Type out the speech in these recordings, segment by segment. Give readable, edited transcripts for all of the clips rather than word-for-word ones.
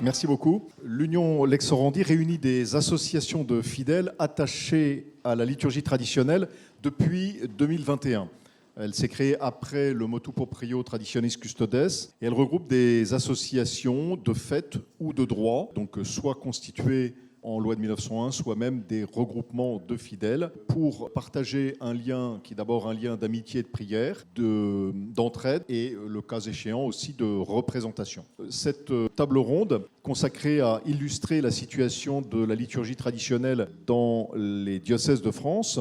Merci beaucoup. L'Union Lex-Orandi réunit des associations de fidèles attachés à la liturgie traditionnelle depuis 2021. Elle s'est créée après le motu proprio Traditionis Custodes et elle regroupe des associations de fait ou de droit, donc soit constituées en loi de 1901, soit même des regroupements de fidèles pour partager un lien qui est d'abord un lien d'amitié et de prière, d'entraide et le cas échéant aussi de représentation. Cette table ronde consacrée à illustrer la situation de la liturgie traditionnelle dans les diocèses de France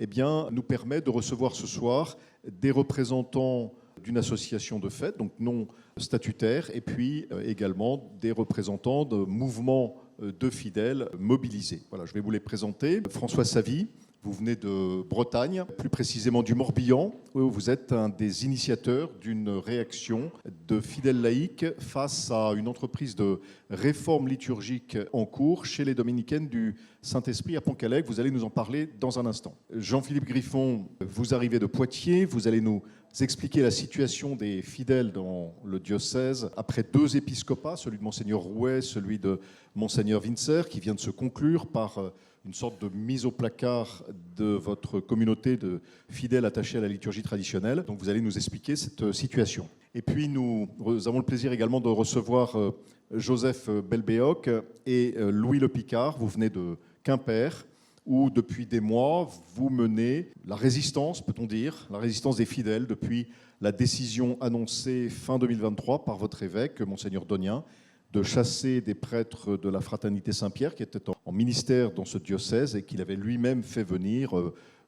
nous permet de recevoir ce soir des représentants d'une association de fait, donc non statutaire, et puis également des représentants de mouvements de fidèles mobilisés. Voilà, je vais vous les présenter. François Savy, vous venez de Bretagne, plus précisément du Morbihan, où vous êtes un des initiateurs d'une réaction de fidèles laïcs face à une entreprise de réforme liturgique en cours chez les dominicaines du Saint-Esprit à Pont-Calais. Vous allez nous en parler dans un instant. Jean-Philippe Griffon, vous arrivez de Poitiers, vous allez nous expliquer la situation des fidèles dans le diocèse après 2 épiscopats, celui de Monseigneur Rouet, celui de Monseigneur Winzer, qui vient de se conclure par une sorte de mise au placard de votre communauté de fidèles attachés à la liturgie traditionnelle. Donc vous allez nous expliquer cette situation. Et puis nous avons le plaisir également de recevoir Joseph Belbéoc et Louis Le Picard. Vous venez de Quimper, où depuis des mois, vous menez la résistance, peut-on dire, la résistance des fidèles depuis la décision annoncée fin 2023 par votre évêque, Monseigneur Donien, de chasser des prêtres de la Fraternité Saint-Pierre qui étaient en ministère dans ce diocèse et qu'il avait lui-même fait venir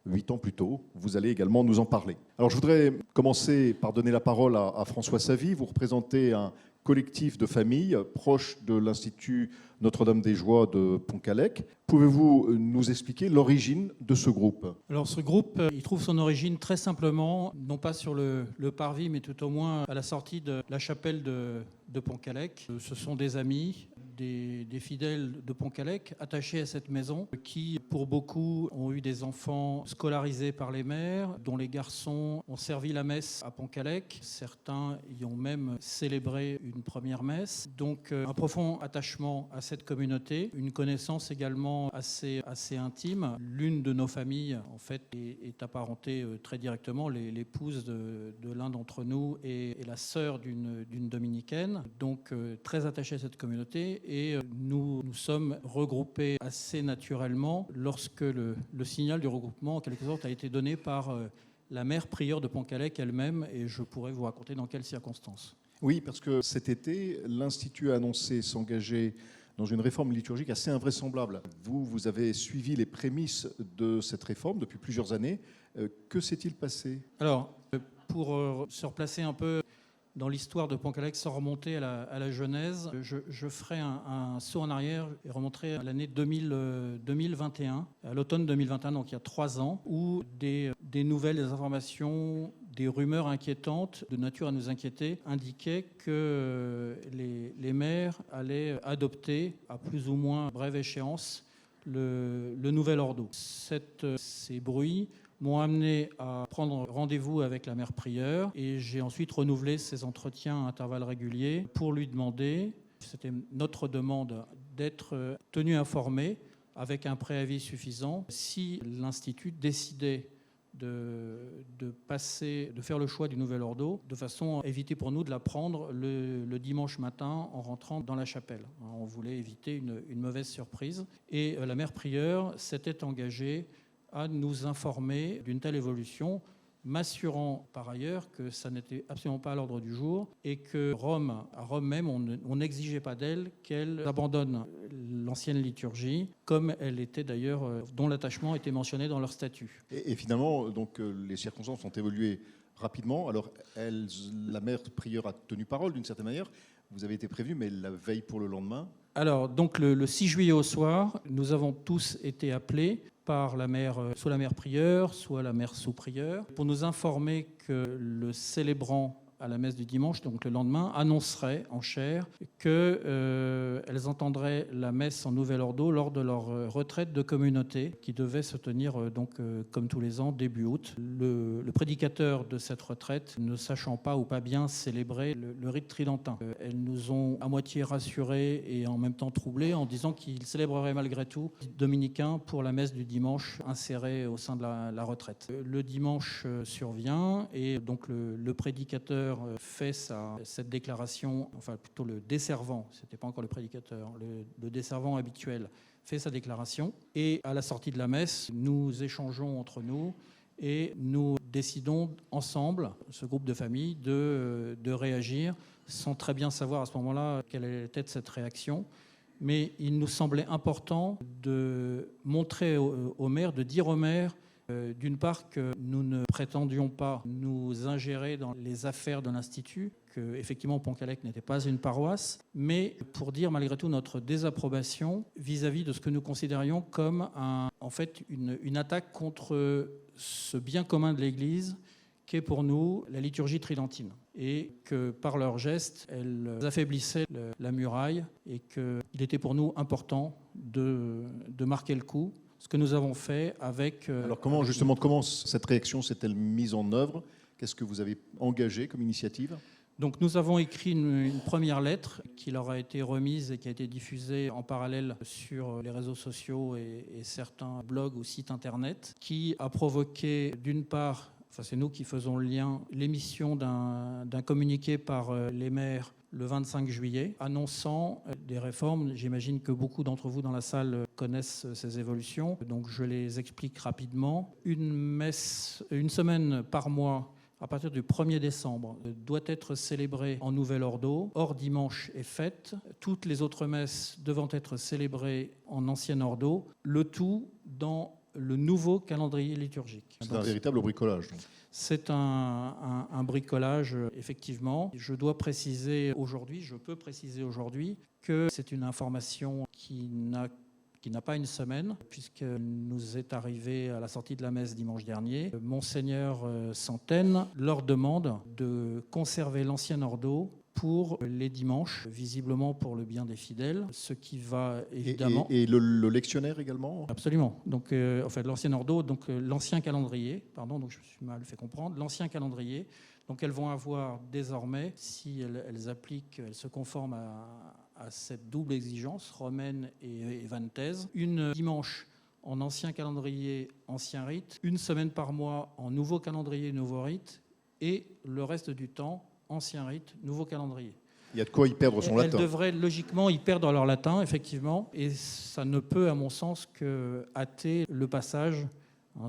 8 ans plus tôt. Vous allez également nous en parler. Alors je voudrais commencer par donner la parole à François Savy. Vous représentez un collectif de familles proche de l'Institut Notre-Dame-des-Joies de Pont-Calais. Pouvez-vous nous expliquer l'origine de ce groupe ? Alors ce groupe, il trouve son origine très simplement, non pas sur le parvis, mais tout au moins à la sortie de la chapelle de Pont-Calais. Ce sont des amis, des fidèles de Pont-Calais attachés à cette maison qui, pour beaucoup, ont eu des enfants scolarisés par les mères, dont les garçons ont servi la messe à Pont-Calais. Certains y ont même célébré une première messe. Donc un profond attachement à cette communauté, une connaissance également assez intime. L'une de nos familles, en fait, est apparentée très directement. L'épouse de l'un d'entre nous est la sœur d'une dominicaine, donc très attachée à cette communauté. Et nous sommes regroupés assez naturellement lorsque le signal du regroupement, en quelque sorte, a été donné par la mère prieure de Pont-Calais elle-même, et je pourrais vous raconter dans quelles circonstances. Oui, parce que cet été, l'Institut a annoncé s'engager dans une réforme liturgique assez invraisemblable. Vous avez suivi les prémices de cette réforme depuis plusieurs années. Que s'est-il passé ? Alors, pour se replacer un peu dans l'histoire de Pont-Calais sans remonter à la Genèse, je ferai un saut en arrière et remonterai à l'année 2021, à l'automne 2021, donc il y a 3 ans, où des nouvelles, des informations, des rumeurs inquiétantes, de nature à nous inquiéter, indiquaient que les maires allaient adopter, à plus ou moins brève échéance, le nouvel ordo. Ces bruits m'ont amené à prendre rendez-vous avec la mère prieure et j'ai ensuite renouvelé ces entretiens à intervalles réguliers pour lui demander, c'était notre demande, d'être tenu informé avec un préavis suffisant si l'Institut décidait de faire le choix du nouvel ordo, de façon à éviter pour nous de la prendre le dimanche matin en rentrant dans la chapelle. On voulait éviter une mauvaise surprise. Et la mère prieure s'était engagée à nous informer d'une telle évolution, m'assurant par ailleurs que ça n'était absolument pas à l'ordre du jour et que à Rome même, on n'exigeait pas d'elle qu'elle abandonne l'ancienne liturgie, comme elle était d'ailleurs, dont l'attachement était mentionné dans leur statut. Et finalement, donc, les circonstances ont évolué rapidement. Alors, la mère prieure a tenu parole d'une certaine manière. Vous avez été prévenu, mais la veille pour le lendemain. Alors, donc le 6 juillet au soir, nous avons tous été appelés par la mère, soit la mère prieure, soit la mère sous-prieure, pour nous informer que le célébrant à la messe du dimanche, donc le lendemain, annonceraient en chair qu'elles entendraient la messe en Nouvel-Ordo lors de leur retraite de communauté qui devait se tenir comme tous les ans début août. Le prédicateur de cette retraite, ne sachant pas ou pas bien célébrer le rite tridentin, elles nous ont à moitié rassurés et en même temps troublés en disant qu'ils célébreraient malgré tout dominicain pour la messe du dimanche insérée au sein de la retraite. Le dimanche survient et donc le prédicateur fait cette déclaration, enfin plutôt le desservant, c'était pas encore le prédicateur, le desservant habituel fait sa déclaration et à la sortie de la messe, nous échangeons entre nous et nous décidons ensemble, ce groupe de famille, de réagir sans très bien savoir à ce moment-là quelle était cette réaction. Mais il nous semblait important de montrer au maire, de dire au maire, d'une part, que nous ne prétendions pas nous ingérer dans les affaires de l'Institut, qu'effectivement Pont-Callec n'était pas une paroisse, mais pour dire malgré tout notre désapprobation vis-à-vis de ce que nous considérions comme en fait une attaque contre ce bien commun de l'Église qu'est pour nous la liturgie tridentine, et que par leurs gestes, elles affaiblissaient la muraille, et qu'il était pour nous important de marquer le coup, ce que nous avons fait avec... Alors comment cette réaction s'est-elle mise en œuvre? Qu'est-ce que vous avez engagé comme initiative? Donc nous avons écrit une première lettre qui leur a été remise et qui a été diffusée en parallèle sur les réseaux sociaux et certains blogs ou sites internet, qui a provoqué d'une part... Enfin, c'est nous qui faisons le lien, l'émission d'un communiqué par les maires le 25 juillet, annonçant des réformes. J'imagine que beaucoup d'entre vous dans la salle connaissent ces évolutions, donc je les explique rapidement. Une semaine par mois, à partir du 1er décembre, doit être célébrée en Nouvel-Ordo, hors dimanche et fête. Toutes les autres messes devant être célébrées en Ancien Ordo, le tout dans le nouveau calendrier liturgique. C'est un véritable bricolage. Donc. C'est un bricolage, effectivement. Je peux préciser aujourd'hui que c'est une information qui n'a pas une semaine, puisque nous est arrivé à la sortie de la messe dimanche dernier. Monseigneur Santène leur demande de conserver l'ancien ordo pour les dimanches, visiblement pour le bien des fidèles, ce qui va évidemment... Et le lectionnaire également? Absolument. Donc, en fait, l'ancien ordo, donc l'ancien calendrier, pardon, donc je me suis mal fait comprendre, l'ancien calendrier. Donc, elles vont avoir désormais, si elles appliquent, elles se conforment à cette double exigence, romaine et vantaise, une dimanche en ancien calendrier, ancien rite, une semaine par mois en nouveau calendrier, nouveau rite, et le reste du temps, ancien rite, nouveau calendrier. Il y a de quoi y perdre son latin. Elles devraient logiquement y perdre leur latin, effectivement, et ça ne peut, à mon sens, que hâter le passage,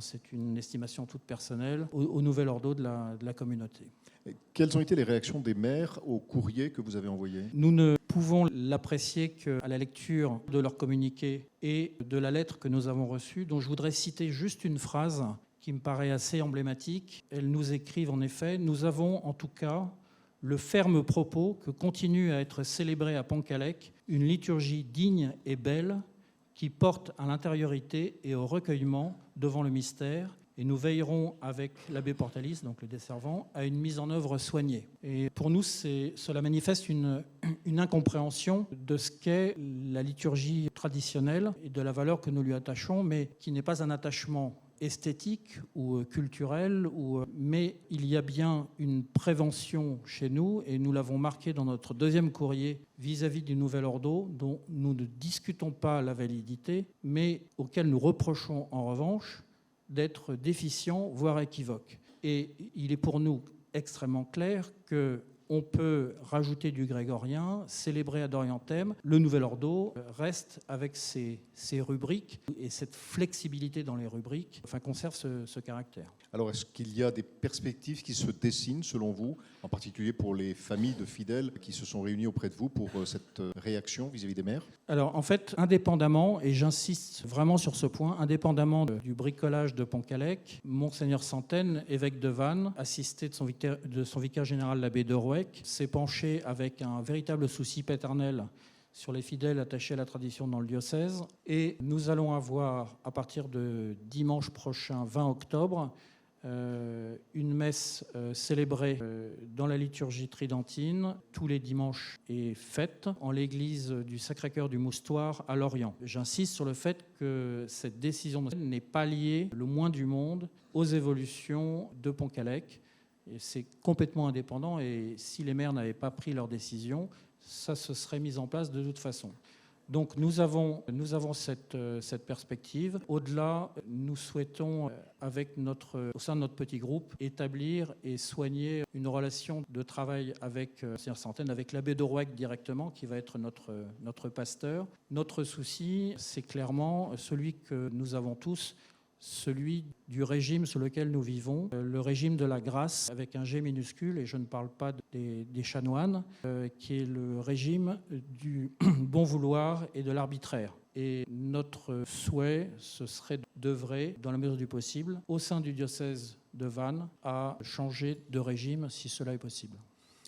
c'est une estimation toute personnelle, au nouvel ordo de la communauté. Et quelles ont été les réactions des maires au courrier que vous avez envoyé? Nous ne pouvons l'apprécier qu'à la lecture de leur communiqué et de la lettre que nous avons reçue, dont je voudrais citer juste une phrase qui me paraît assez emblématique. Elles nous écrivent en effet « Nous avons en tout cas le ferme propos que continue à être célébrée à Pont-Callec une liturgie digne et belle qui porte à l'intériorité et au recueillement devant le mystère, et nous veillerons avec l'abbé Portalis, donc le desservant, à une mise en œuvre soignée. » Et pour nous, cela manifeste une incompréhension de ce qu'est la liturgie traditionnelle et de la valeur que nous lui attachons, mais qui n'est pas un attachement esthétique ou culturelle, mais il y a bien une prévention chez nous, et nous l'avons marqué dans notre deuxième courrier vis-à-vis du Nouvel Ordo, dont nous ne discutons pas la validité, mais auquel nous reprochons en revanche d'être déficient, voire équivoque. Et il est pour nous extrêmement clair qu'on peut rajouter du grégorien, célébrer ad orientem. Le Nouvel Ordo reste avec ses rubriques, et cette flexibilité dans les rubriques conserve ce caractère. Alors, est-ce qu'il y a des perspectives qui se dessinent, selon vous, en particulier pour les familles de fidèles qui se sont réunies auprès de vous pour cette réaction vis-à-vis des maires? Alors, en fait, indépendamment, et j'insiste vraiment sur ce point, indépendamment du bricolage de Pont-Callec, Monseigneur Santène, évêque de Vannes, assisté de son vicaire général, l'abbé de Rouec, s'est penché avec un véritable souci paternel sur les fidèles attachés à la tradition dans le diocèse. Et nous allons avoir, à partir de dimanche prochain, 20 octobre, une messe célébrée dans la liturgie tridentine tous les dimanches est faite en l'église du Sacré-Cœur du Moustoir à Lorient. J'insiste sur le fait que cette décision n'est pas liée le moins du monde aux évolutions de Pont-Calec. C'est complètement indépendant et si les maires n'avaient pas pris leur décision, ça se serait mis en place de toute façon. Donc nous avons cette perspective. Au-delà, nous souhaitons, au sein de notre petit groupe, établir et soigner une relation de travail avec Saint-Centaine, avec l'abbé de Rouec directement, qui va être notre pasteur. Notre souci, c'est clairement celui que nous avons tous, celui du régime sur lequel nous vivons, le régime de la grâce avec un G minuscule, et je ne parle pas des chanoines, qui est le régime du bon vouloir et de l'arbitraire. Et notre souhait, ce serait d'œuvrer, dans la mesure du possible, au sein du diocèse de Vannes, à changer de régime si cela est possible.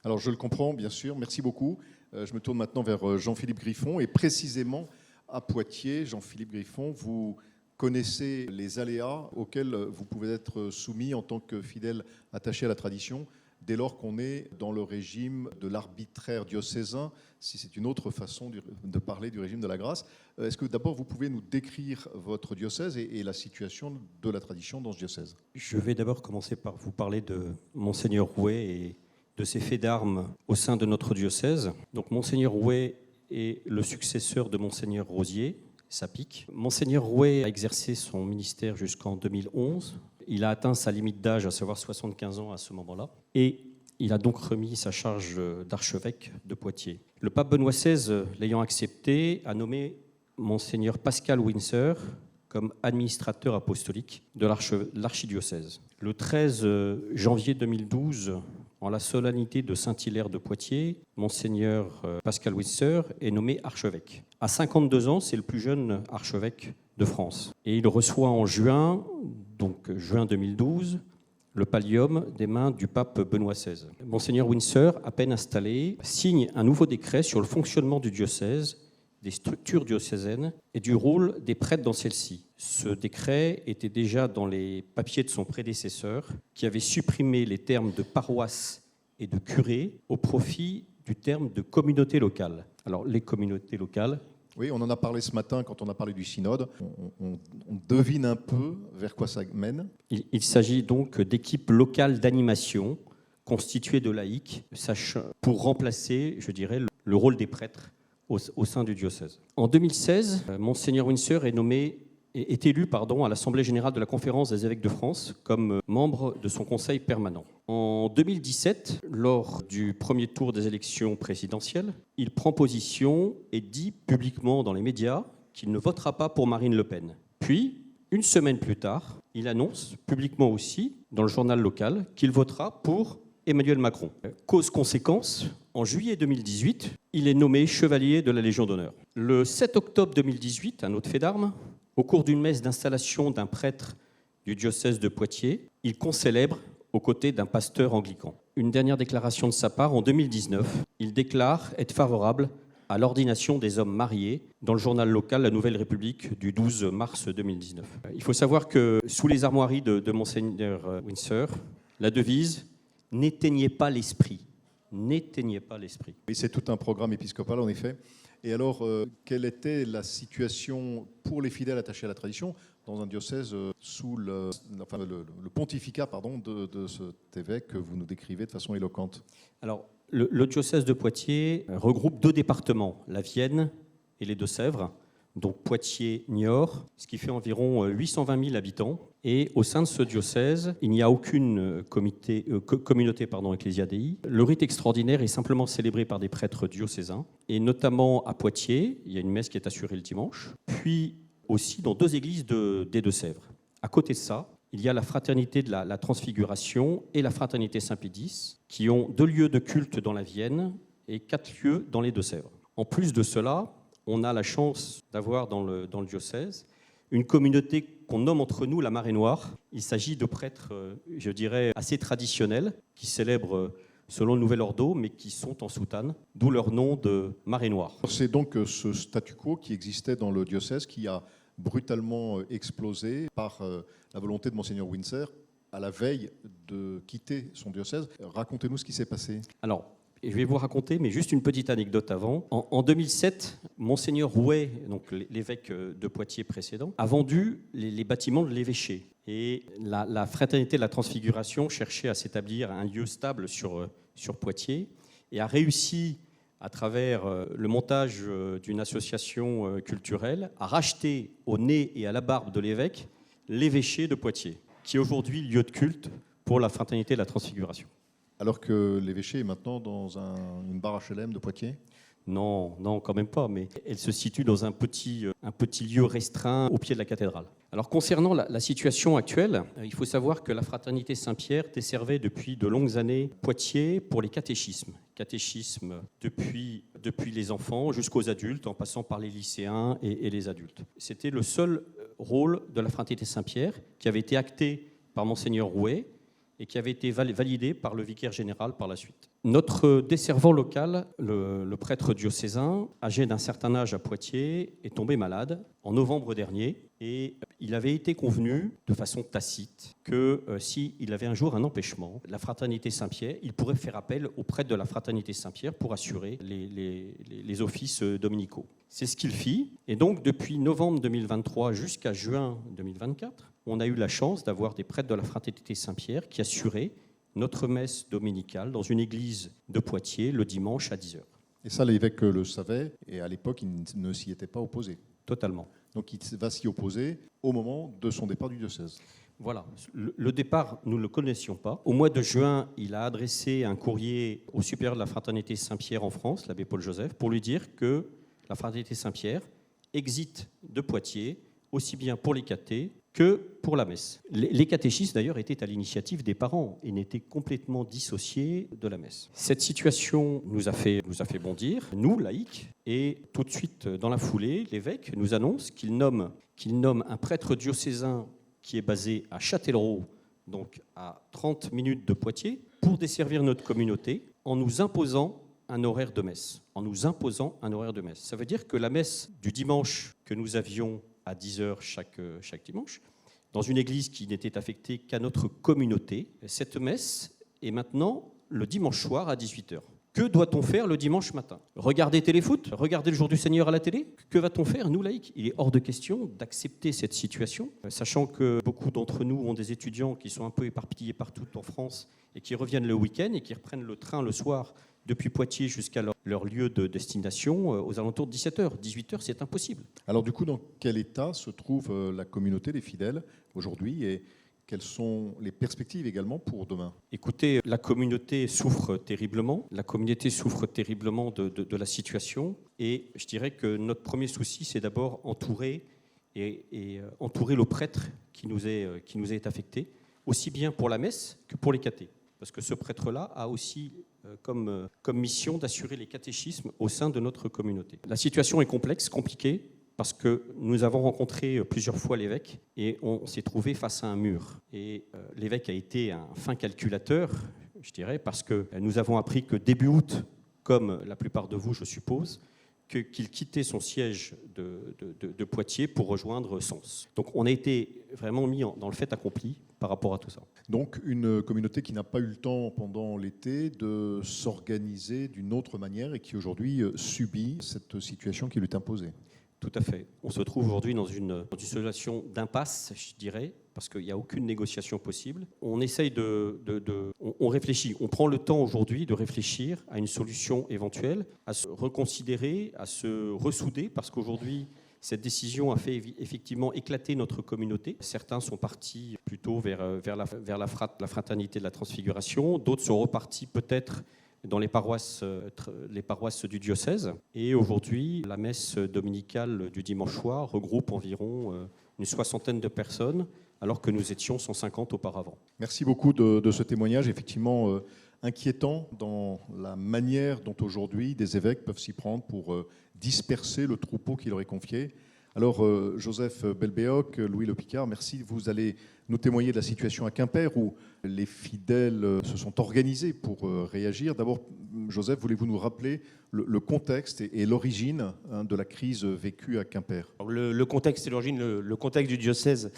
Alors je le comprends, bien sûr, merci beaucoup. Je me tourne maintenant vers Jean-Philippe Griffon, et précisément à Poitiers, Jean-Philippe Griffon, vous connaissez les aléas auxquels vous pouvez être soumis en tant que fidèle attaché à la tradition, dès lors qu'on est dans le régime de l'arbitraire diocésain, si c'est une autre façon de parler du régime de la grâce. Est-ce que d'abord vous pouvez nous décrire votre diocèse et la situation de la tradition dans ce diocèse ? Je vais d'abord commencer par vous parler de Monseigneur Rouet et de ses faits d'armes au sein de notre diocèse. Donc Monseigneur Rouet est le successeur de Monseigneur Rosier, ça pique. Monseigneur Rouet a exercé son ministère jusqu'en 2011. Il a atteint sa limite d'âge, à savoir 75 ans à ce moment-là. Et il a donc remis sa charge d'archevêque de Poitiers. Le pape Benoît XVI, l'ayant accepté, a nommé Monseigneur Pascal Windsor comme administrateur apostolique de l'archidiocèse. Le 13 janvier 2012, en la solennité de Saint-Hilaire de Poitiers, Monseigneur Pascal Windsor est nommé archevêque. À 52 ans, c'est le plus jeune archevêque de France. Et il reçoit en juin, donc juin 2012, le pallium des mains du pape Benoît XVI. Monseigneur Windsor, à peine installé, signe un nouveau décret sur le fonctionnement du diocèse, des structures diocésaines et du rôle des prêtres dans celle-ci. Ce décret était déjà dans les papiers de son prédécesseur, qui avait supprimé les termes de paroisse et de curé au profit du terme de communauté locale. Alors, les communautés locales... Oui, on en a parlé ce matin quand on a parlé du synode. On devine un peu vers quoi ça mène. Il s'agit donc d'équipes locales d'animation constituées de laïcs, pour remplacer, je dirais, le rôle des prêtres au sein du diocèse. En 2016, Monseigneur Windsor est élu à l'Assemblée générale de la Conférence des évêques de France comme membre de son conseil permanent. En 2017, lors du premier tour des élections présidentielles, il prend position et dit publiquement dans les médias qu'il ne votera pas pour Marine Le Pen. Puis, une semaine plus tard, il annonce publiquement aussi, dans le journal local, qu'il votera pour Emmanuel Macron. Cause-conséquence, en juillet 2018, il est nommé chevalier de la Légion d'honneur. Le 7 octobre 2018, un autre fait d'armes, au cours d'une messe d'installation d'un prêtre du diocèse de Poitiers, il concélèbre aux côtés d'un pasteur anglican. Une dernière déclaration de sa part, en 2019, il déclare être favorable à l'ordination des hommes mariés dans le journal local La Nouvelle République du 12 mars 2019. Il faut savoir que sous les armoiries de Monseigneur Windsor, la devise « N'éteignez pas l'esprit ». N'éteignez pas l'esprit. Oui, c'est tout un programme épiscopal, en effet. Et alors, quelle était la situation pour les fidèles attachés à la tradition dans un diocèse sous le pontificat de cet évêque que vous nous décrivez de façon éloquente ? Alors, le diocèse de Poitiers regroupe deux départements, la Vienne et les Deux-Sèvres, donc Poitiers-Niort, ce qui fait environ 820 000 habitants. Et au sein de ce diocèse, il n'y a aucune communauté Ecclesia Dei. Le rite extraordinaire est simplement célébré par des prêtres diocésains. Et notamment à Poitiers, il y a une messe qui est assurée le dimanche. Puis aussi dans deux églises des Deux-Sèvres. À côté de ça, il y a la fraternité de la Transfiguration et la fraternité Saint-Pédis, qui ont 2 lieux de culte dans la Vienne et 4 lieux dans les Deux-Sèvres. En plus de cela, on a la chance d'avoir dans le diocèse une communauté qu'on nomme entre nous la Marée Noire. Il s'agit de prêtres, je dirais, assez traditionnels, qui célèbrent selon le Nouvel Ordo, mais qui sont en soutane, d'où leur nom de Marée Noire. C'est donc ce statu quo qui existait dans le diocèse qui a brutalement explosé par la volonté de Monseigneur Windsor à la veille de quitter son diocèse. Racontez-nous ce qui s'est passé. Alors, je vais vous raconter, mais juste une petite anecdote avant. En 2007, Monseigneur Rouet, donc l'évêque de Poitiers précédent, a vendu les bâtiments de l'évêché. Et la Fraternité de la Transfiguration cherchait à s'établir un lieu stable sur Poitiers et a réussi, à travers le montage d'une association culturelle, à racheter au nez et à la barbe de l'évêque l'évêché de Poitiers, qui est aujourd'hui lieu de culte pour la Fraternité de la Transfiguration. Alors que l'évêché est maintenant dans une barre HLM de Poitiers? Non, quand même pas, mais elle se situe dans un petit lieu restreint au pied de la cathédrale. Alors concernant la situation actuelle, il faut savoir que la Fraternité Saint-Pierre desservait depuis de longues années Poitiers pour les catéchismes. Catéchisme depuis les enfants jusqu'aux adultes, en passant par les lycéens et les adultes. C'était le seul rôle de la Fraternité Saint-Pierre qui avait été acté par Monseigneur Rouet et qui avait été validé par le vicaire général par la suite. Notre desservant local, le prêtre diocésain, âgé d'un certain âge à Poitiers, est tombé malade en novembre dernier et il avait été convenu de façon tacite que s'il avait un jour un empêchement, la Fraternité Saint-Pierre, il pourrait faire appel au prêtre de la Fraternité Saint-Pierre pour assurer les offices dominicaux. C'est ce qu'il fit et donc depuis novembre 2023 jusqu'à juin 2024, on a eu la chance d'avoir des prêtres de la Fraternité Saint-Pierre qui assuraient notre messe dominicale dans une église de Poitiers le dimanche à 10h. Et ça, l'évêque le savait, et à l'époque, il ne s'y était pas opposé. Totalement. Donc il va s'y opposer au moment de son départ du diocèse. Voilà. Le départ, nous ne le connaissions pas. Au mois de juin, il a adressé un courrier au supérieur de la Fraternité Saint-Pierre en France, l'abbé Paul Joseph, pour lui dire que la Fraternité Saint-Pierre exit de Poitiers, aussi bien pour les cathés que pour la messe. Les catéchistes, d'ailleurs, étaient à l'initiative des parents et n'étaient complètement dissociés de la messe. Cette situation nous a fait bondir, nous, laïcs, et tout de suite, dans la foulée, l'évêque nous annonce qu'il nomme un prêtre diocésain qui est basé à Châtellerault, donc à 30 minutes de Poitiers, pour desservir notre communauté en nous imposant un horaire de messe. Ça veut dire que la messe du dimanche que nous avions à 10h chaque dimanche, dans une église qui n'était affectée qu'à notre communauté. Cette messe est maintenant le dimanche soir à 18h. Que doit-on faire le dimanche matin? Regarder téléfoot? Regarder le jour du Seigneur à la télé? Que va-t-on faire, nous laïcs? Il est hors de question d'accepter cette situation, sachant que beaucoup d'entre nous ont des étudiants qui sont un peu éparpillés partout en France et qui reviennent le week-end et qui reprennent le train le soir depuis Poitiers jusqu'à leur lieu de destination aux alentours de 17h. 18h, c'est impossible. Alors du coup, dans quel état se trouve la communauté des fidèles aujourd'hui et quelles sont les perspectives également pour demain? Écoutez, la communauté souffre terriblement. La communauté souffre terriblement de la situation. Et je dirais que notre premier souci, c'est d'abord entourer le prêtre qui nous est affecté, aussi bien pour la messe que pour les cathés. Parce que ce prêtre-là a aussi comme mission d'assurer les catéchismes au sein de notre communauté. La situation est complexe, compliquée, parce que nous avons rencontré plusieurs fois l'évêque et on s'est trouvé face à un mur. Et l'évêque a été un fin calculateur, je dirais, parce que nous avons appris que début août, comme la plupart de vous, je suppose, qu'il quittait son siège de Poitiers pour rejoindre Sens. Donc on a été vraiment mis dans le fait accompli par rapport à tout ça. Donc une communauté qui n'a pas eu le temps pendant l'été de s'organiser d'une autre manière et qui aujourd'hui subit cette situation qui lui est imposée. Tout à fait. On se trouve aujourd'hui dans une situation d'impasse, je dirais, parce qu'il n'y a aucune négociation possible. On essaye on réfléchit, on prend le temps aujourd'hui de réfléchir à une solution éventuelle, à se reconsidérer, à se ressouder, parce qu'aujourd'hui, cette décision a fait effectivement éclater notre communauté. Certains sont partis plutôt vers la fraternité de la Transfiguration, d'autres sont repartis peut-être dans les paroisses du diocèse. Et aujourd'hui, la messe dominicale du dimanche soir regroupe environ une soixantaine de personnes, alors que nous étions 150 auparavant. Merci beaucoup de ce témoignage, effectivement inquiétant dans la manière dont aujourd'hui des évêques peuvent s'y prendre pour disperser le troupeau qui leur est confié. Alors, Joseph Belbéoc, Louis Le Picard, merci. Vous allez nous témoigner de la situation à Quimper où les fidèles se sont organisés pour réagir. D'abord, Joseph, voulez-vous nous rappeler le contexte et l'origine de la crise vécue à Quimper? Le contexte et l'origine, le contexte du diocèse.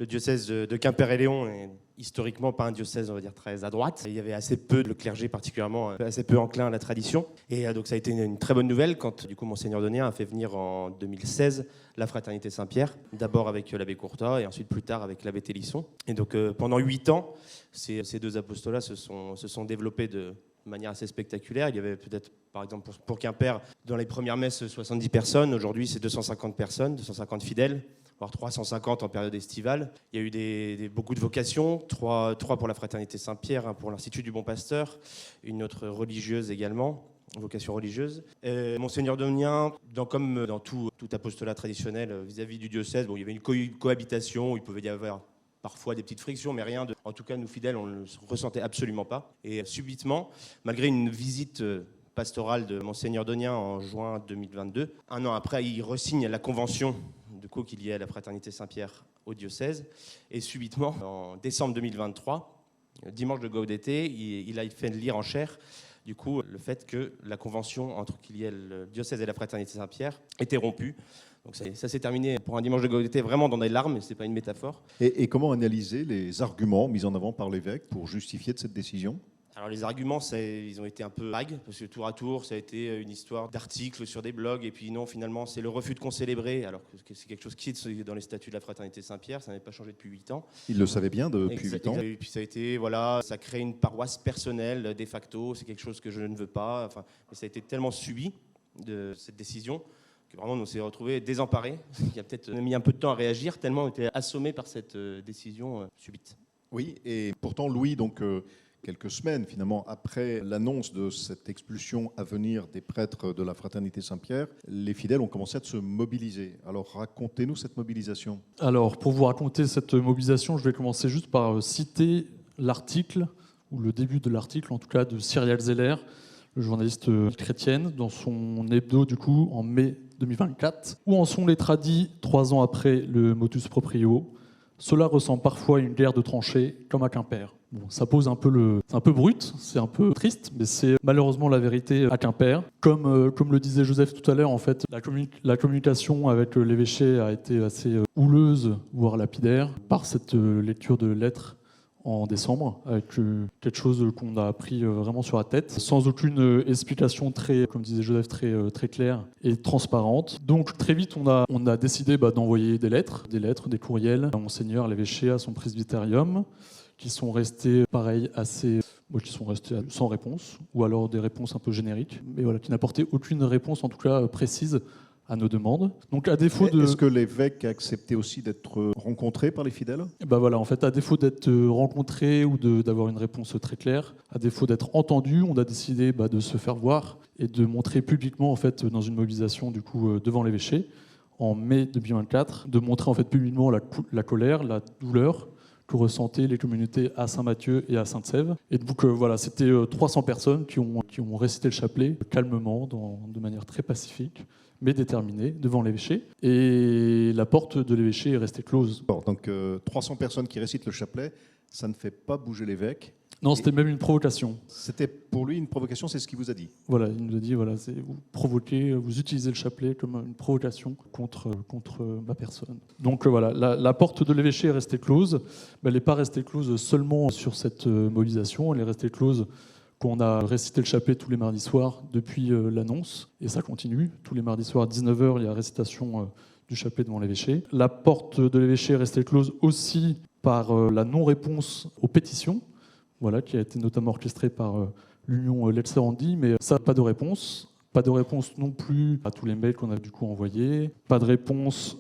Le diocèse de Quimper-et-Léon est historiquement pas un diocèse, on va dire, très à droite. Il y avait assez peu, le clergé particulièrement, assez peu enclin à la tradition. Et donc ça a été une très bonne nouvelle quand du coup Monseigneur Donien a fait venir en 2016 la Fraternité Saint-Pierre, d'abord avec l'abbé Courtat et ensuite plus tard avec l'abbé Télisson. Et donc pendant 8 ans, ces deux apostolats se sont développés de manière assez spectaculaire. Il y avait peut-être, par exemple, pour Quimper, dans les premières messes, 70 personnes. Aujourd'hui, c'est 250 personnes, 250 fidèles, voire 350 en période estivale. Il y a eu beaucoup de vocations, 3 pour la Fraternité Saint-Pierre, 1 pour l'Institut du Bon Pasteur, une autre religieuse également, vocation religieuse. Monseigneur Donien, comme dans tout apostolat traditionnel vis-à-vis du diocèse, il y avait une cohabitation où il pouvait y avoir parfois des petites frictions, mais rien de... En tout cas, nous fidèles, on ne le ressentait absolument pas. Et subitement, malgré une visite pastorale de Monseigneur Donien en juin 2022, 1 an après, il re-signe la convention de coup qu'il y ait à la Fraternité Saint-Pierre au diocèse. Et subitement, en décembre 2023, dimanche de Gaudete, il a fait lire en chair du coup le fait que la convention entre qu'il y ait le diocèse et la Fraternité Saint-Pierre était rompue. Donc ça s'est terminé pour un dimanche de Gaudete vraiment dans des larmes, ce n'est pas une métaphore. Et comment analyser les arguments mis en avant par l'évêque pour justifier de cette décision ? Alors les arguments, ils ont été un peu vagues, parce que tour à tour, ça a été une histoire d'articles sur des blogs, et puis non, finalement, c'est le refus de concélébrer, alors que c'est quelque chose qui est dans les statuts de la Fraternité Saint-Pierre, ça n'avait pas changé depuis 8 ans. Il le savait bien depuis 8 ans. Et puis ça a été, voilà, ça crée une paroisse personnelle, de facto, c'est quelque chose que je ne veux pas, enfin, et ça a été tellement subi de cette décision, que vraiment, on s'est retrouvés désemparés. Il a peut-être mis un peu de temps à réagir, tellement on était assommés par cette décision subite. Oui, et pourtant, Louis, donc... quelques semaines, finalement, après l'annonce de cette expulsion à venir des prêtres de la Fraternité Saint-Pierre, les fidèles ont commencé à se mobiliser. Alors, racontez-nous cette mobilisation. Alors, pour vous raconter cette mobilisation, je vais commencer juste par citer l'article, ou le début de l'article, en tout cas, de Cyriaque Zeller, le journaliste chrétienne, dans son hebdo, du coup, en mai 2024. Où en sont les tradis 3 ans après le motus proprio ? Cela ressemble parfois à une guerre de tranchées, comme à Quimper. Bon, ça pose un peu c'est un peu brut, c'est un peu triste, mais c'est malheureusement la vérité à Quimper. Comme le disait Joseph tout à l'heure, en fait, la communication avec l'évêché a été assez houleuse, voire lapidaire, par cette lecture de lettres en décembre, avec quelque chose qu'on a appris vraiment sur la tête, sans aucune explication très, comme disait Joseph, très claire et transparente. Donc très vite, on a décidé d'envoyer des lettres, des courriels à Monseigneur, à l'évêché, à son presbytérium, qui sont restés, pareil, qui sont restés sans réponse, ou alors des réponses un peu génériques, mais voilà, qui n'apportaient aucune réponse, en tout cas précise, à nos demandes. Donc, à défaut de... Est-ce que l'évêque a accepté aussi d'être rencontré par les fidèles ? Voilà, en fait, à défaut d'être rencontré ou d'avoir une réponse très claire, à défaut d'être entendu, on a décidé de se faire voir et de montrer publiquement, en fait, dans une mobilisation du coup devant l'évêché, en mai 2024, de montrer en fait publiquement la colère, la douleur que ressentaient les communautés à Saint-Mathieu et à Sainte-Sève. Et donc voilà, c'était 300 personnes qui ont récité le chapelet calmement, de manière très pacifique, mais déterminée, devant l'évêché. Et la porte de l'évêché est restée close. Donc 300 personnes qui récitent le chapelet, ça ne fait pas bouger l'évêque. Non, c'était même une provocation. C'était pour lui une provocation, c'est ce qu'il vous a dit. Voilà, il nous a dit, voilà, vous provoquez, vous utilisez le chapelet comme une provocation contre ma personne. Donc voilà, la porte de l'évêché est restée close, mais elle n'est pas restée close seulement sur cette mobilisation, elle est restée close qu'on a récité le chapelet tous les mardis soirs depuis l'annonce, et ça continue. Tous les mardis soirs à 19h, il y a récitation du chapelet devant l'évêché. La porte de l'évêché est restée close aussi par la non-réponse aux pétitions, voilà, qui a été notamment orchestrée par l'Union Let's Serendie, mais ça, pas de réponse. Pas de réponse non plus à tous les mails qu'on a du coup envoyés. Pas de réponse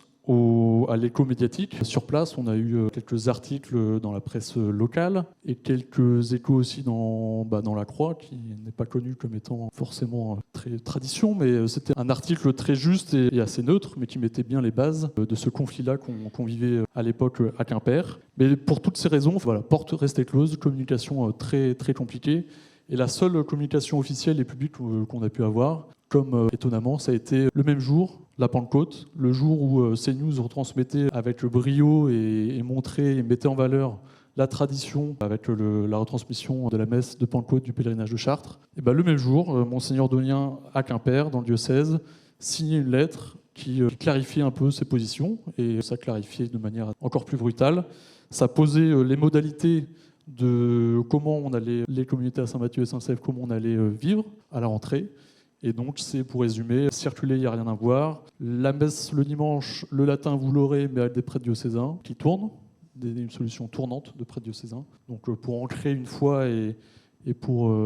à l'écho médiatique. Sur place, on a eu quelques articles dans la presse locale et quelques échos aussi dans la Croix, qui n'est pas connu comme étant forcément très tradition, mais c'était un article très juste et assez neutre, mais qui mettait bien les bases de ce conflit-là qu'on vivait à l'époque à Quimper. Mais pour toutes ces raisons, voilà, porte restée close, communication très, très compliquée. Et la seule communication officielle et publique qu'on a pu avoir, comme étonnamment, ça a été le même jour, la Pentecôte, le jour où CNews retransmettait avec brio et montrait et mettait en valeur la tradition avec la retransmission de la messe de Pentecôte du pèlerinage de Chartres. Et le même jour, Monseigneur Donien à Quimper, dans le diocèse, signait une lettre qui clarifiait un peu ses positions, et ça clarifiait de manière encore plus brutale. Ça posait les modalités de comment on allait, les communautés à Saint-Mathieu et Saint-Sève, comment on allait vivre à la rentrée. Et donc, c'est, pour résumer, circuler, il n'y a rien à voir. La messe le dimanche, le latin, vous l'aurez, mais avec des prêtres diocésains qui tournent, une solution tournante de prêtres diocésains. Donc, pour ancrer une foi et pour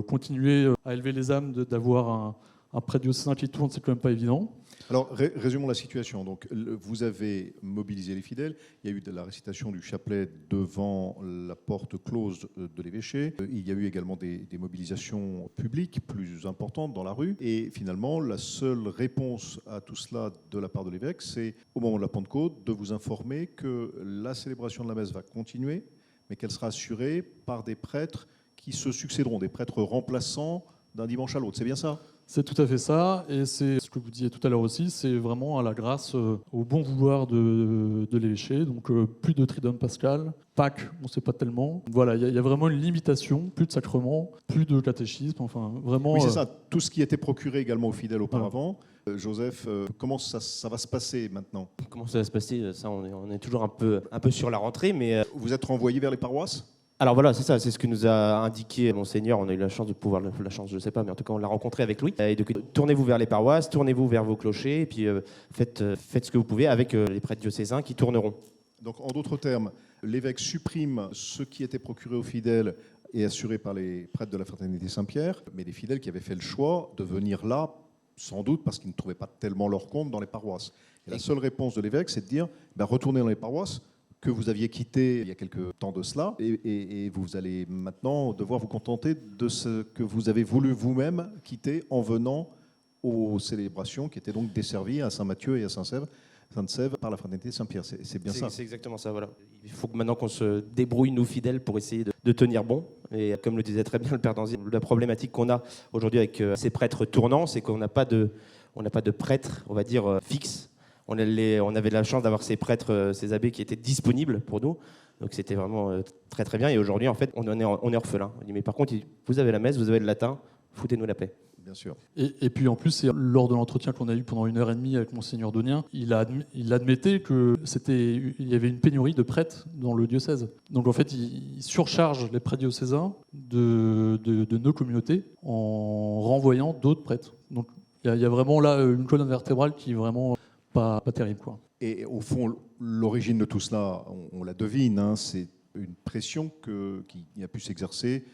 continuer à élever les âmes, d'avoir un prêtre diocésain qui tourne, c'est quand même pas évident. Alors, résumons la situation. Donc, vous avez mobilisé les fidèles. Il y a eu de la récitation du chapelet devant la porte close de l'évêché. Il y a eu également des mobilisations publiques plus importantes dans la rue. Et finalement, la seule réponse à tout cela de la part de l'évêque, c'est, au moment de la Pentecôte, de vous informer que la célébration de la messe va continuer, mais qu'elle sera assurée par des prêtres qui se succéderont, des prêtres remplaçants d'un dimanche à l'autre. C'est bien ça ? C'est tout à fait ça, et c'est ce que vous disiez tout à l'heure aussi, c'est vraiment à la grâce, au bon vouloir de l'évêché. Donc plus de Triduum pascal, Pâques, on ne sait pas tellement. Voilà, il y a vraiment une limitation, plus de sacrements, plus de catéchisme, enfin vraiment... Oui, c'est ça, tout ce qui était procuré également aux fidèles auparavant. Voilà. Joseph, comment ça va se passer maintenant ? Comment ça va se passer ? Ça, on est toujours un peu sur la rentrée, mais... Vous êtes renvoyé vers les paroisses ? Alors voilà, c'est ça, c'est ce que nous a indiqué Monseigneur. On a eu la chance de pouvoir, la chance, je ne sais pas, mais en tout cas, on l'a rencontré avec Louis. Et donc, tournez-vous vers les paroisses, tournez-vous vers vos clochers, et puis faites ce que vous pouvez avec les prêtres diocésains qui tourneront. Donc, en d'autres termes, l'évêque supprime ce qui était procuré aux fidèles et assuré par les prêtres de la Fraternité Saint-Pierre, mais les fidèles qui avaient fait le choix de venir là, sans doute parce qu'ils ne trouvaient pas tellement leur compte dans les paroisses. Et la seule réponse de l'évêque, c'est de dire, retournez dans les paroisses que vous aviez quitté il y a quelques temps de cela, et vous allez maintenant devoir vous contenter de ce que vous avez voulu vous-même quitter en venant aux célébrations qui étaient donc desservies à Saint-Mathieu et à Sainte-Sève par la Fraternité Saint-Pierre. C'est bien ça. C'est exactement ça, voilà. Il faut que maintenant qu'on se débrouille, nous fidèles, pour essayer de tenir bon. Et comme le disait très bien le Père Danzy, la problématique qu'on a aujourd'hui avec ces prêtres tournants, c'est qu'on n'a pas de prêtres, on va dire, fixes. On avait la chance d'avoir ces prêtres, ces abbés qui étaient disponibles pour nous. Donc c'était vraiment très très bien. Et aujourd'hui, en fait, on est orphelin. On dit, mais par contre, vous avez la messe, vous avez le latin, foutez-nous la paix. Bien sûr. Et puis en plus, lors de l'entretien qu'on a eu pendant 1h30 avec Monseigneur Donien, il admettait qu'il y avait une pénurie de prêtres dans le diocèse. Donc en fait, il surcharge les prêtres diocésains de nos communautés en renvoyant d'autres prêtres. Donc il y a vraiment là une colonne vertébrale qui est vraiment pas terrible, quoi. Et au fond, l'origine de tout cela, on la devine, hein, c'est une pression qui a pu s'exercer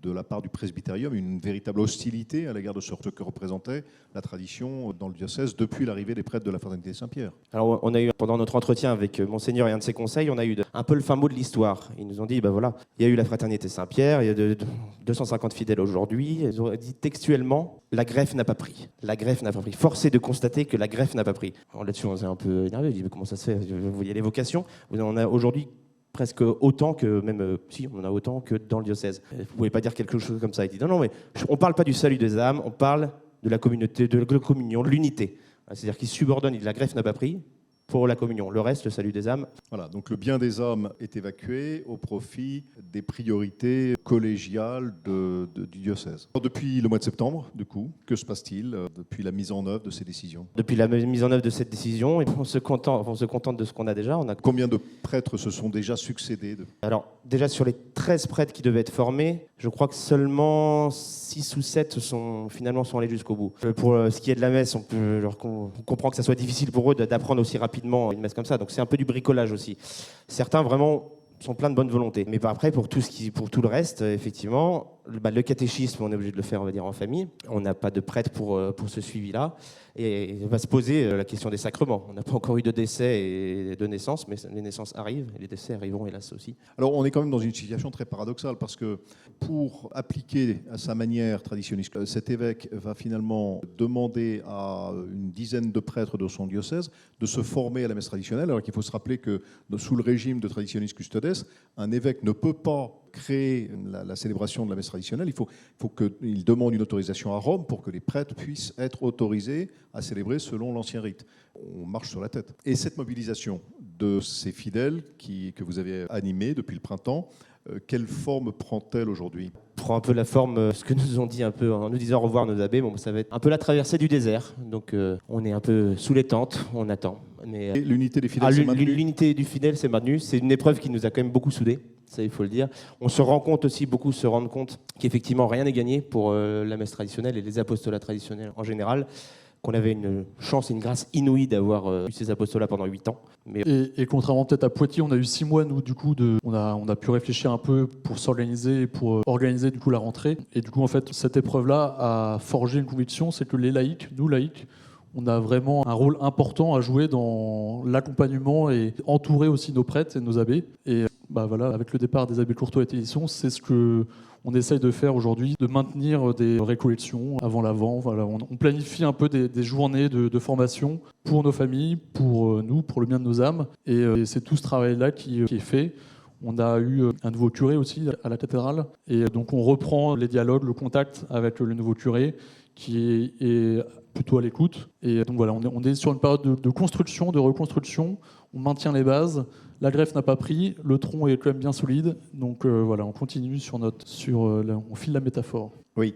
de la part du presbytérium, une véritable hostilité à l'égard de ce que représentait la tradition dans le diocèse depuis l'arrivée des prêtres de la Fraternité Saint-Pierre. Alors on a eu, pendant notre entretien avec Monseigneur et un de ses conseils, on a eu un peu le fin mot de l'histoire. Ils nous ont dit, voilà, il y a eu la Fraternité Saint-Pierre, il y a 250 fidèles aujourd'hui. Ils ont dit textuellement, la greffe n'a pas pris. La greffe n'a pas pris. Force est de constater que la greffe n'a pas pris. Alors là-dessus, on s'est un peu énervé. On dit, mais comment ça se fait ? Vous voyez les vocations. On a aujourd'hui presque autant que, même si on en a autant que dans le diocèse. Vous ne pouvez pas dire quelque chose comme ça. Il dit non, mais on ne parle pas du salut des âmes, on parle de la communauté, de la communion, de l'unité. C'est-à-dire qu'il subordonne, il dit la greffe n'a pas pris pour la communion. Le reste, le salut des âmes. Voilà, donc le bien des âmes est évacué au profit des priorités collégiales du diocèse. Depuis le mois de septembre, du coup, que se passe-t-il depuis la mise en œuvre de ces décisions ? Depuis la mise en œuvre de cette décision, on se contente de ce qu'on a déjà. Combien de prêtres se sont déjà succédés ? Alors, déjà sur les 13 prêtres qui devaient être formés, je crois que seulement 6 ou 7 sont allés jusqu'au bout. Pour ce qui est de la messe, on comprend que ça soit difficile pour eux d'apprendre aussi rapidement une messe comme ça. Donc c'est un peu du bricolage aussi. Certains vraiment sont pleins de bonne volonté. Mais après, pour tout le reste, effectivement, le catéchisme, on est obligé de le faire, on va dire, en famille. On n'a pas de prêtre pour ce suivi-là. Et il va se poser la question des sacrements. On n'a pas encore eu de décès et de naissance, mais les naissances arrivent et les décès arriveront, hélas, aussi. Alors, on est quand même dans une situation très paradoxale parce que pour appliquer à sa manière traditionniste, cet évêque va finalement demander à une dizaine de prêtres de son diocèse de se former à la messe traditionnelle, alors qu'il faut se rappeler que sous le régime de traditionis custodes, un évêque ne peut pas créer la célébration de la messe traditionnelle. Il faut qu'il demande une autorisation à Rome pour que les prêtres puissent être autorisés à célébrer selon l'ancien rite. On marche sur la tête. Et cette mobilisation de ces fidèles que vous avez animés depuis le printemps, quelle forme prend-elle aujourd'hui ? prend un peu la forme, ce que nous ont dit un peu en nous disant au revoir nos abbés. Bon, ça va être un peu la traversée du désert. Donc on est un peu sous les tentes, on attend. Mais Et l'unité des fidèles s'est maintenue. l'unité du fidèle s'est maintenue. C'est une épreuve qui nous a quand même beaucoup soudés. Ça, il faut le dire. On se rend compte aussi, beaucoup se rendent compte qu'effectivement rien n'est gagné pour la messe traditionnelle et les apostolats traditionnels en général. Qu'on avait une chance et une grâce inouïe d'avoir eu ces apostolats pendant 8 ans. Mais Et contrairement peut-être à Poitiers, on a eu 6 mois, nous, du coup, on a pu réfléchir un peu pour s'organiser et pour organiser du coup la rentrée. Et du coup, en fait, cette épreuve-là a forgé une conviction, c'est que les laïcs, nous laïcs, on a vraiment un rôle important à jouer dans l'accompagnement et entourer aussi nos prêtres et nos abbés. Et voilà, avec le départ des abbés Courtois et Télisson, c'est ce que on essaye de faire aujourd'hui, de maintenir des récollections avant l'Avent. Voilà, on planifie un peu des journées de formation pour nos familles, pour nous, pour le bien de nos âmes. Et c'est tout ce travail-là qui est fait. On a eu un nouveau curé aussi à la cathédrale. Et donc on reprend les dialogues, le contact avec le nouveau curé qui est plutôt à l'écoute. Et donc voilà, on est sur une période de construction, de reconstruction. On maintient les bases. La greffe n'a pas pris, le tronc est quand même bien solide. Donc voilà, on continue on file la métaphore. Oui.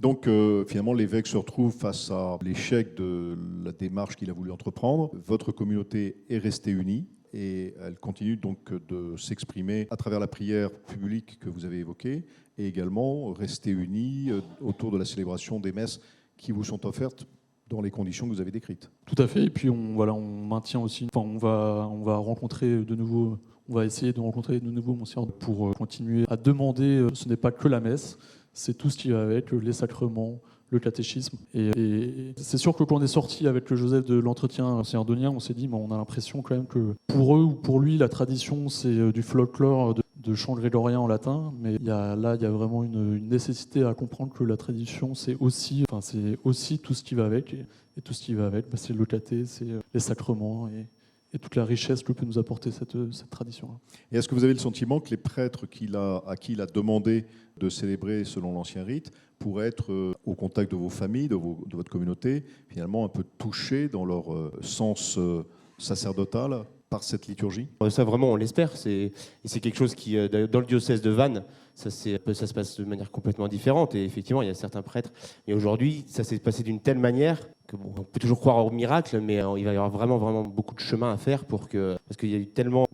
Donc finalement, l'évêque se retrouve face à l'échec de la démarche qu'il a voulu entreprendre. Votre communauté est restée unie et elle continue donc de s'exprimer à travers la prière publique que vous avez évoquée et également rester unie autour de la célébration des messes qui vous sont offertes dans les conditions que vous avez décrites. Tout à fait. Et puis on maintient aussi. On va rencontrer de nouveau. On va essayer de rencontrer de nouveau Monseigneur pour continuer à demander. Ce n'est pas que la messe, c'est tout ce qui va avec, les sacrements, le catéchisme. Et c'est sûr que quand on est sorti avec le Joseph de l'entretien Monseigneur Donien, on s'est dit, on a l'impression quand même que pour eux ou pour lui, la tradition, c'est du folklore, de chant grégorien en latin, mais il y a vraiment une nécessité à comprendre que la tradition, c'est aussi tout ce qui va avec, et tout ce qui va avec, c'est le caté, c'est les sacrements et toute la richesse que peut nous apporter cette tradition-là. Et est-ce que vous avez le sentiment que les prêtres à qui il a demandé de célébrer selon l'ancien rite pourraient être au contact de vos familles, de votre communauté, finalement un peu touchés dans leur sens sacerdotal par cette liturgie? ça, vraiment, on l'espère. Et c'est quelque chose qui, dans le diocèse de Vannes, ça se passe de manière complètement différente. Et effectivement, il y a certains prêtres. Et aujourd'hui, ça s'est passé d'une telle manière que on peut toujours croire au miracle, mais il va y avoir vraiment, vraiment beaucoup de chemin à faire parce qu'il y a eu tellement,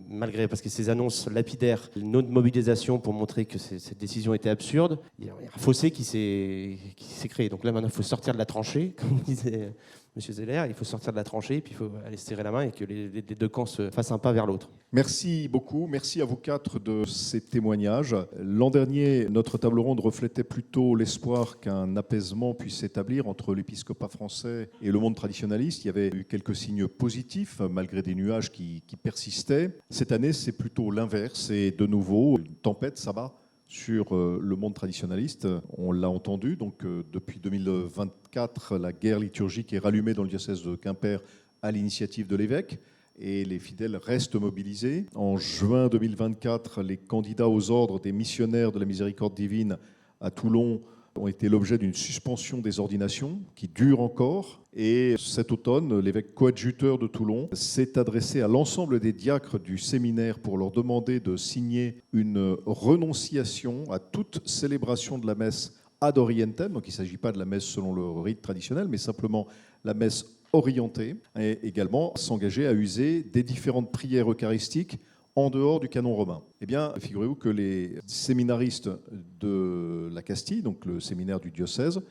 parce que ces annonces lapidaires, notre mobilisation pour montrer que cette décision était absurde, il y a un fossé qui s'est créé. Donc là, maintenant, il faut sortir de la tranchée, comme disait Monsieur Zeller, il faut sortir de la tranchée, puis il faut aller se serrer la main et que les deux camps se fassent un pas vers l'autre. Merci beaucoup. Merci à vous quatre de ces témoignages. L'an dernier, notre table ronde reflétait plutôt l'espoir qu'un apaisement puisse s'établir entre l'épiscopat français et le monde traditionnaliste. Il y avait eu quelques signes positifs, malgré des nuages qui persistaient. Cette année, c'est plutôt l'inverse. Et de nouveau, une tempête s'abat sur le monde traditionnaliste. On l'a entendu, donc depuis 2024, la guerre liturgique est rallumée dans le diocèse de Quimper à l'initiative de l'évêque et les fidèles restent mobilisés. En juin 2024, les candidats aux ordres des missionnaires de la miséricorde divine à Toulon ont été l'objet d'une suspension des ordinations qui dure encore. Et cet automne, l'évêque coadjuteur de Toulon s'est adressé à l'ensemble des diacres du séminaire pour leur demander de signer une renonciation à toute célébration de la messe ad orientem. Donc il ne s'agit pas de la messe selon le rite traditionnel, mais simplement la messe orientée. Et également s'engager à user des différentes prières eucharistiques en dehors du canon romain. Eh bien, figurez-vous que les séminaristes de la Castille, donc le séminaire du diocèse,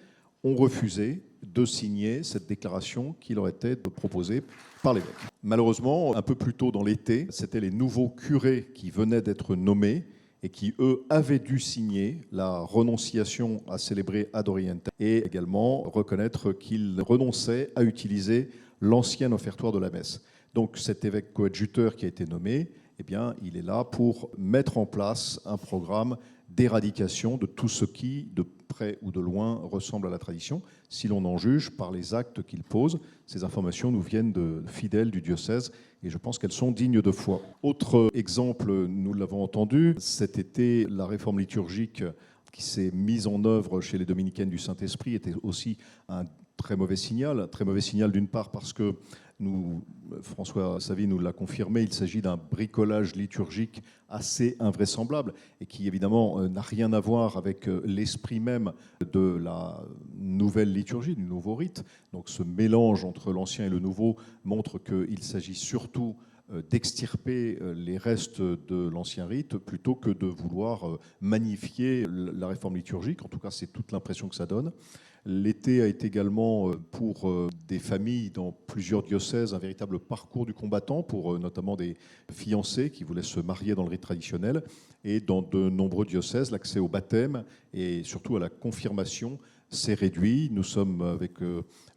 ont refusé de signer cette déclaration qui leur était proposée par l'évêque. Malheureusement, un peu plus tôt dans l'été, c'était les nouveaux curés qui venaient d'être nommés et qui, eux, avaient dû signer la renonciation à célébrer ad orientem et également reconnaître qu'ils renonçaient à utiliser l'ancien offertoire de la messe. Donc cet évêque coadjuteur qui a été nommé, eh bien, il est là pour mettre en place un programme d'éradication de tout ce qui, de près ou de loin, ressemble à la tradition, si l'on en juge par les actes qu'il pose. Ces informations nous viennent de fidèles du diocèse et je pense qu'elles sont dignes de foi. Autre exemple, nous l'avons entendu, cet été, la réforme liturgique qui s'est mise en œuvre chez les dominicaines du Saint-Esprit était aussi un très mauvais signal d'une part parce que François Savy nous l'a confirmé, il s'agit d'un bricolage liturgique assez invraisemblable et qui évidemment n'a rien à voir avec l'esprit même de la nouvelle liturgie, du nouveau rite. Donc ce mélange entre l'ancien et le nouveau montre qu'il s'agit surtout d'extirper les restes de l'ancien rite plutôt que de vouloir magnifier la réforme liturgique. En tout cas, c'est toute l'impression que ça donne. L'été a été également, pour des familles dans plusieurs diocèses, un véritable parcours du combattant, pour notamment des fiancés qui voulaient se marier dans le rite traditionnel. Et dans de nombreux diocèses, l'accès au baptême et surtout à la confirmation s'est réduit. Nous sommes, avec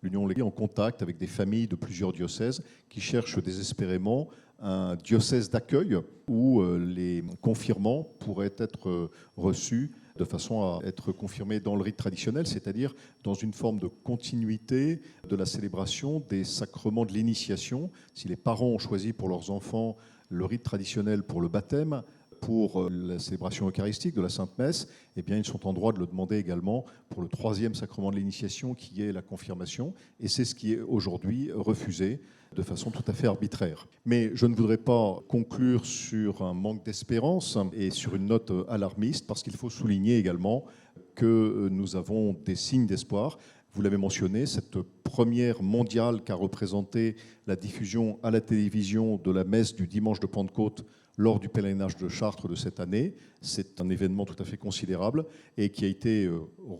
l'Union Légale, en contact avec des familles de plusieurs diocèses qui cherchent désespérément un diocèse d'accueil où les confirmants pourraient être reçus de façon à être confirmés dans le rite traditionnel, c'est-à-dire dans une forme de continuité de la célébration des sacrements de l'initiation. Si les parents ont choisi pour leurs enfants le rite traditionnel pour le baptême, pour la célébration eucharistique de la Sainte Messe, eh bien, ils sont en droit de le demander également pour le troisième sacrement de l'initiation qui est la confirmation. Et c'est ce qui est aujourd'hui refusé de façon tout à fait arbitraire. Mais je ne voudrais pas conclure sur un manque d'espérance et sur une note alarmiste, parce qu'il faut souligner également que nous avons des signes d'espoir. Vous l'avez mentionné, cette première mondiale qu'a représenté la diffusion à la télévision de la messe du dimanche de Pentecôte lors du pèlerinage de Chartres de cette année. C'est un événement tout à fait considérable et qui a été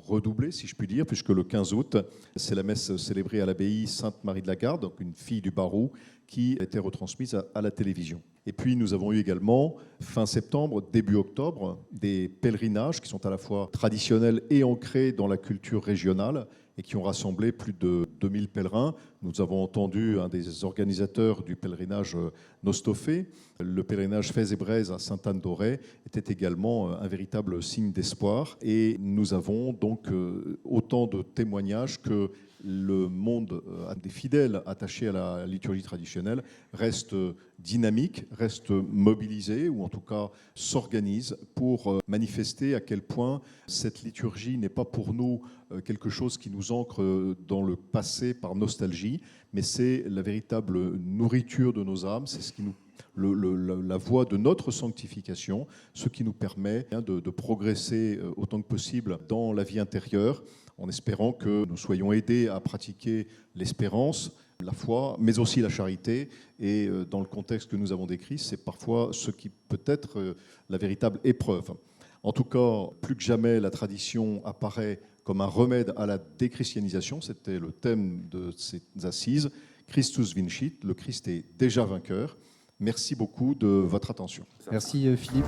redoublé, si je puis dire, puisque le 15 août, c'est la messe célébrée à l'abbaye Sainte-Marie de la Garde, donc une fille du Barou, qui a été retransmise à la télévision. Et puis nous avons eu également, fin septembre, début octobre, des pèlerinages qui sont à la fois traditionnels et ancrés dans la culture régionale et qui ont rassemblé plus de 2000 pèlerins. Nous avons entendu un des organisateurs du pèlerinage Nostofé. Le pèlerinage Fès-et-Brèze à Sainte-Anne-d'Auray était également un véritable signe d'espoir. Et nous avons donc autant de témoignages que le monde des fidèles attachés à la liturgie traditionnelle reste dynamique, reste mobilisé, ou en tout cas s'organise pour manifester à quel point cette liturgie n'est pas pour nous quelque chose qui nous ancre dans le passé par nostalgie, mais c'est la véritable nourriture de nos âmes, c'est ce qui nous la voie de notre sanctification, ce qui nous permet de progresser autant que possible dans la vie intérieure, en espérant que nous soyons aidés à pratiquer l'espérance, la foi, mais aussi la charité. Et dans le contexte que nous avons décrit, c'est parfois ce qui peut être la véritable épreuve. En tout cas, plus que jamais, la tradition apparaît comme un remède à la déchristianisation. C'était le thème de ces assises. Christus vincit, le Christ est déjà vainqueur. Merci beaucoup de votre attention. Merci Philippe.